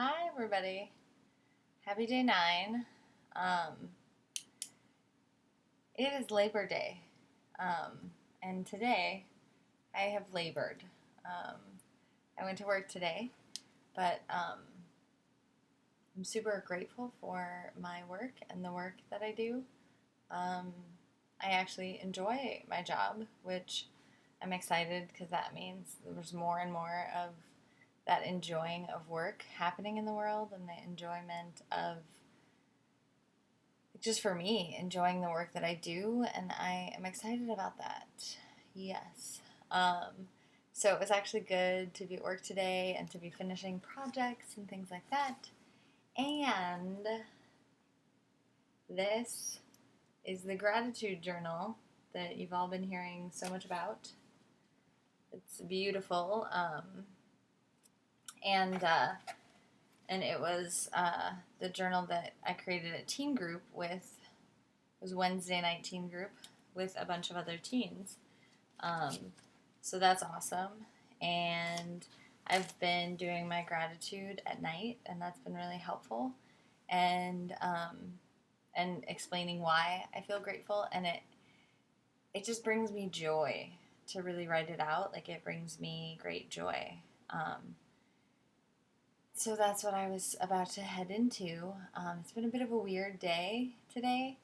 Hi, everybody. Happy day 9. Um, it is Labor Day, and today I have labored. Um, I went to work today, but I'm super grateful for my work and the work that I do. Um, I actually enjoy my job, which I'm excited because that means there's more and more of that enjoying of work happening in the world and the enjoyment of just for me enjoying the work that I do, and I am excited about that. Yes. Um, so it was actually good to be at work today and to be finishing projects and things like that. And this is the gratitude journal that you've all been hearing so much about. It's beautiful. And and it was the journal that I created a teen group with. It was Wednesday night teen group with a bunch of other teens. Um, so that's awesome. And I've been doing my gratitude at night, and that's been really helpful. And explaining why I feel grateful, and it just brings me joy to really write it out. Like, it brings me great joy. So that's what I was about to head into. It's been a bit of a weird day today.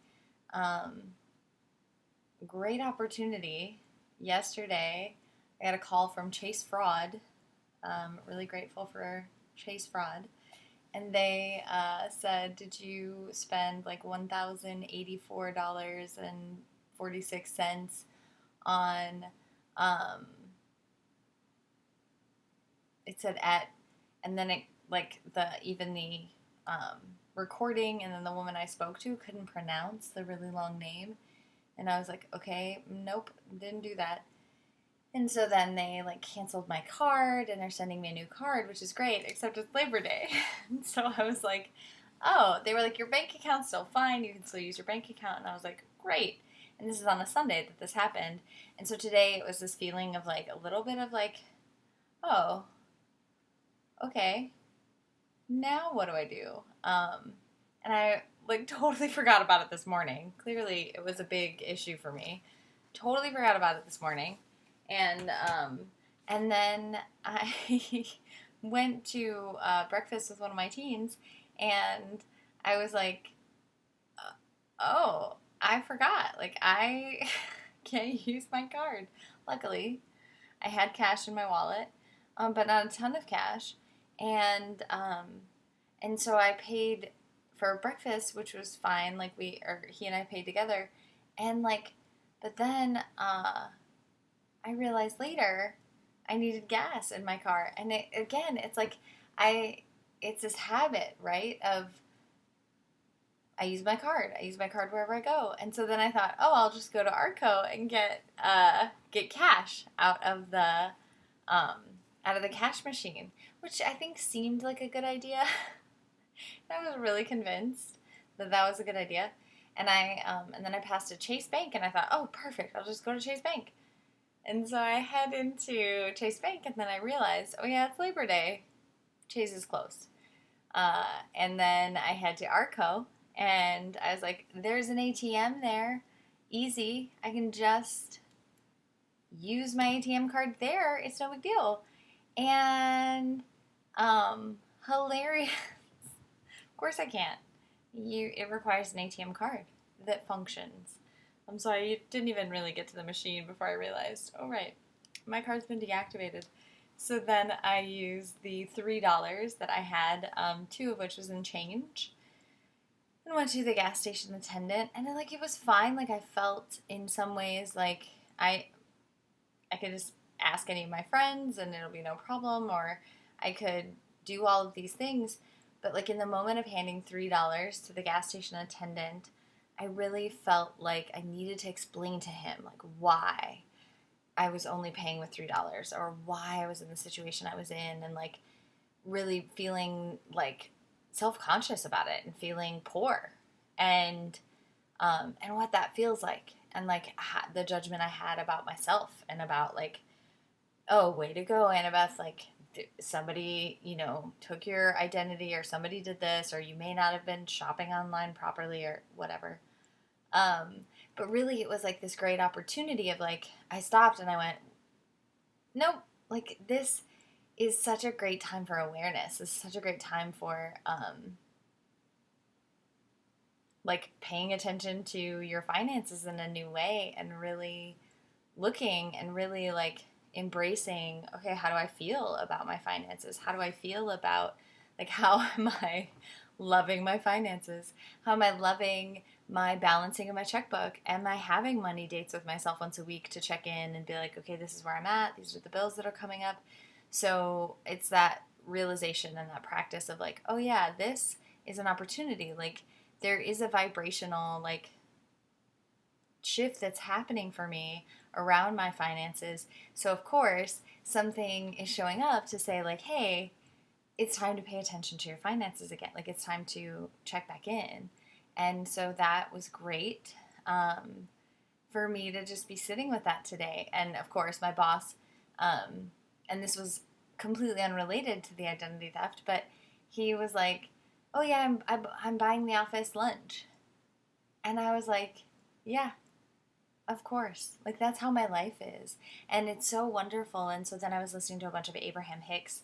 Great opportunity. Yesterday, I got a call from Chase Fraud. Really grateful for Chase Fraud. And they said, did you spend like $1,084.46 on, it said at, and then it, like, the recording, and then the woman I spoke to couldn't pronounce the really long name. And I was like, okay, nope, didn't do that. And so then they like canceled my card, and they're sending me a new card, which is great, except it's Labor Day. And so I was like, oh, they were like, your bank account's still fine. You can still use your bank account. And I was like, great. And this is on a Sunday that this happened. And so today it was this feeling of like a little bit of like, oh, okay, now what do I do? And I like totally forgot about it this morning. Clearly, it was a big issue for me. Totally forgot about it this morning, and then I went to breakfast with one of my teens, and I was like, "Oh, I forgot. Like, I can't use my card." Luckily, I had cash in my wallet, but not a ton of cash, and and so I paid for breakfast, which was fine. Like, he and I paid together, and like, but then I realized later I needed gas in my car, and it's like it's this habit, right? Of I use my card. I use my card wherever I go, and so then I thought, oh, I'll just go to Arco and get cash out of the cash machine, which I think seemed like a good idea. I was really convinced that that was a good idea. And then I passed a Chase Bank, and I thought, oh, perfect, I'll just go to Chase Bank. And so I head into Chase Bank, and then I realized, oh yeah, it's Labor Day. Chase is closed. And then I head to Arco, and I was like, there's an ATM there. Easy. I can just use my ATM card there. It's no big deal. And hilarious. Of course I can't. It requires an ATM card that functions. I'm sorry, you didn't even really get to the machine before I realized, oh right, my card's been deactivated. So then I used the $3 that I had, 2 of which was in change, and went to the gas station attendant, and it was fine. Like, I felt in some ways like I could just ask any of my friends and it'll be no problem, or I could do all of these things. But like, in the moment of handing $3 to the gas station attendant, I really felt like I needed to explain to him like why I was only paying with $3, or why I was in the situation I was in, and like really feeling like self-conscious about it, and feeling poor, and what that feels like, and like the judgment I had about myself, and about like, oh, way to go, Annabeth, like, somebody, took your identity, or somebody did this, or you may not have been shopping online properly or whatever. But really it was like this great opportunity of like, I stopped and I went, nope, like this is such a great time for awareness. This is such a great time for, like paying attention to your finances in a new way, and really looking and really like embracing, okay, how do I feel about my finances? How do I feel about, like, how am I loving my finances? How am I loving my balancing of my checkbook? Am I having money dates with myself once a week to check in and be like, okay, this is where I'm at. These are the bills that are coming up. So it's that realization and that practice of like, oh yeah, this is an opportunity. Like there is a vibrational like shift that's happening for me around my finances. So of course, something is showing up to say like, hey, it's time to pay attention to your finances again. Like it's time to check back in. And so that was great for me to just be sitting with that today. And of course, my boss, and this was completely unrelated to the identity theft, but he was like, oh yeah, I'm buying the office lunch. And I was like, yeah, of course. Like that's how my life is. And it's so wonderful. And so then I was listening to a bunch of Abraham Hicks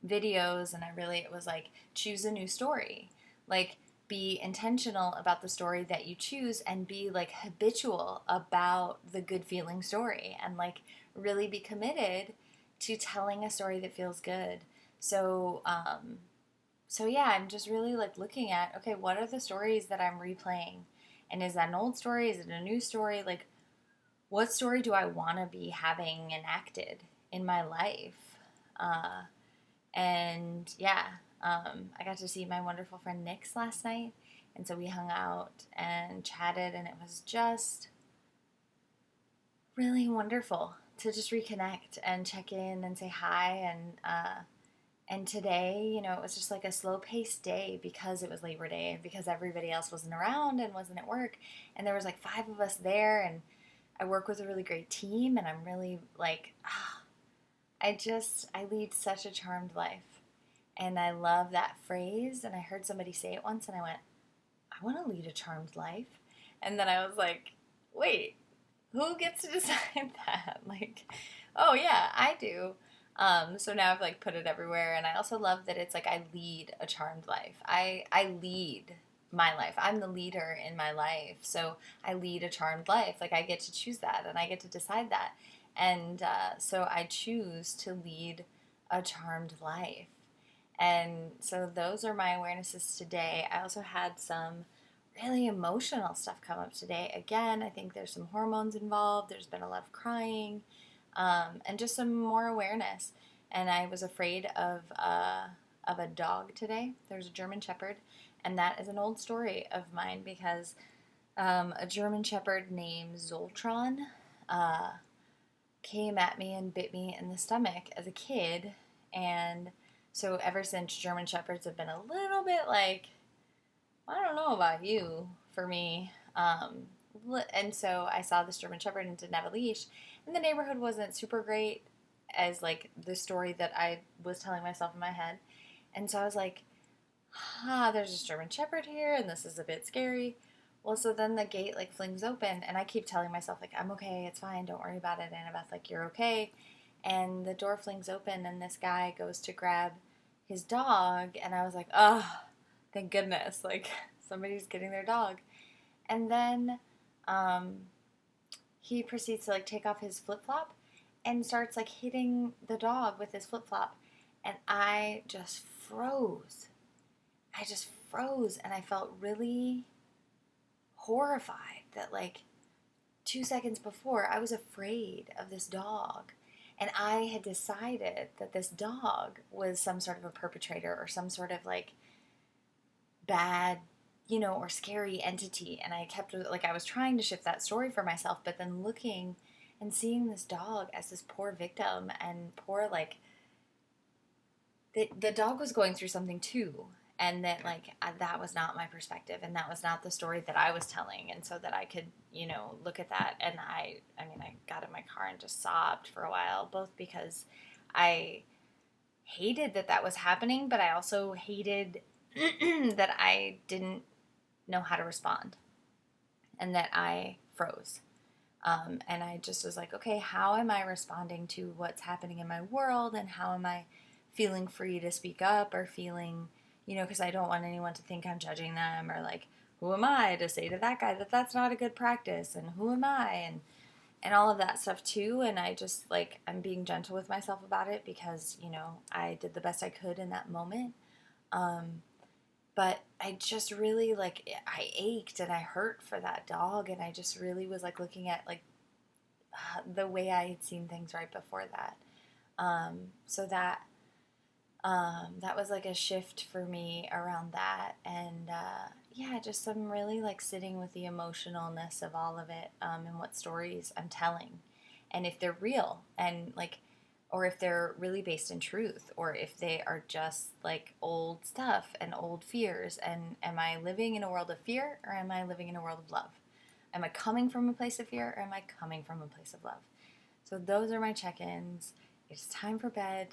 videos, and it was like, choose a new story. Like be intentional about the story that you choose, and be like habitual about the good feeling story, and like really be committed to telling a story that feels good. So yeah, I'm just really like looking at, okay, what are the stories that I'm replaying? And is that an old story? Is it a new story? Like, what story do I want to be having enacted in my life? And yeah, I got to see my wonderful friend Nix last night. And so we hung out and chatted, and it was just really wonderful to just reconnect and check in and say hi. And today, it was just like a slow-paced day because it was Labor Day and because everybody else wasn't around and wasn't at work. And there was like 5 of us there, and I work with a really great team, and I'm really like, I lead such a charmed life. And I love that phrase. And I heard somebody say it once, and I went, I want to lead a charmed life. And then I was like, wait, who gets to decide that? Like, oh yeah, I do. So now I've like put it everywhere, and I also love that it's like I lead a charmed life. I lead my life. I'm the leader in my life, so I lead a charmed life. Like I get to choose that, and I get to decide that, and so I choose to lead a charmed life. And so those are my awarenesses today. I also had some really emotional stuff come up today. Again, I think there's some hormones involved. There's been a lot of crying. And just some more awareness. And I was afraid of a dog today. There's a German Shepherd, and that is an old story of mine because a German Shepherd named Zoltron came at me and bit me in the stomach as a kid. And so ever since, German Shepherds have been a little bit like, I don't know about you, for me. And so I saw this German Shepherd and didn't have a leash. And the neighborhood wasn't super great as like the story that I was telling myself in my head. And so I was like, there's this German Shepherd here, and this is a bit scary. Well, so then the gate like flings open, and I keep telling myself like, I'm okay, it's fine, don't worry about it, Annabeth, like you're okay. And the door flings open, and this guy goes to grab his dog, and I was like, oh, thank goodness, like somebody's getting their dog. And then he proceeds to like take off his flip-flop and starts like hitting the dog with his flip-flop, and I just froze. And I felt really horrified that like 2 seconds before I was afraid of this dog, and I had decided that this dog was some sort of a perpetrator or some sort of like bad, or scary entity. And I kept like, I was trying to shift that story for myself, but then looking and seeing this dog as this poor victim, and poor like the dog was going through something too. And that like that was not my perspective, and that was not the story that I was telling. And so that I could look at that, and I got in my car and just sobbed for a while, both because I hated that that was happening, but I also hated that I didn't know how to respond and that I froze. And I just was like, okay, how am I responding to what's happening in my world, and how am I feeling free to speak up, or feeling, because I don't want anyone to think I'm judging them, or like, who am I to say to that guy that that's not a good practice, and who am I, and all of that stuff too. And I just like, I'm being gentle with myself about it because, I did the best I could in that moment. But I just really like, I ached and I hurt for that dog, and I just really was like looking at like the way I had seen things right before that. So that was like a shift for me around that, and yeah, just some really like sitting with the emotionalness of all of it, and what stories I'm telling, and if they're real, and like, or if they're really based in truth, or if they are just like old stuff and old fears, and am I living in a world of fear, or am I living in a world of love? Am I coming from a place of fear, or am I coming from a place of love? So those are my check-ins. It's time for bed.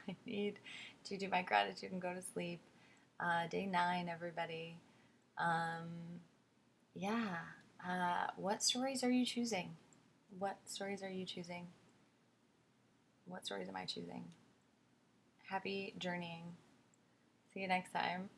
I need to do my gratitude and go to sleep. Day 9, everybody. Yeah. What stories are you choosing? What stories are you choosing? What stories am I choosing? Happy journeying. See you next time.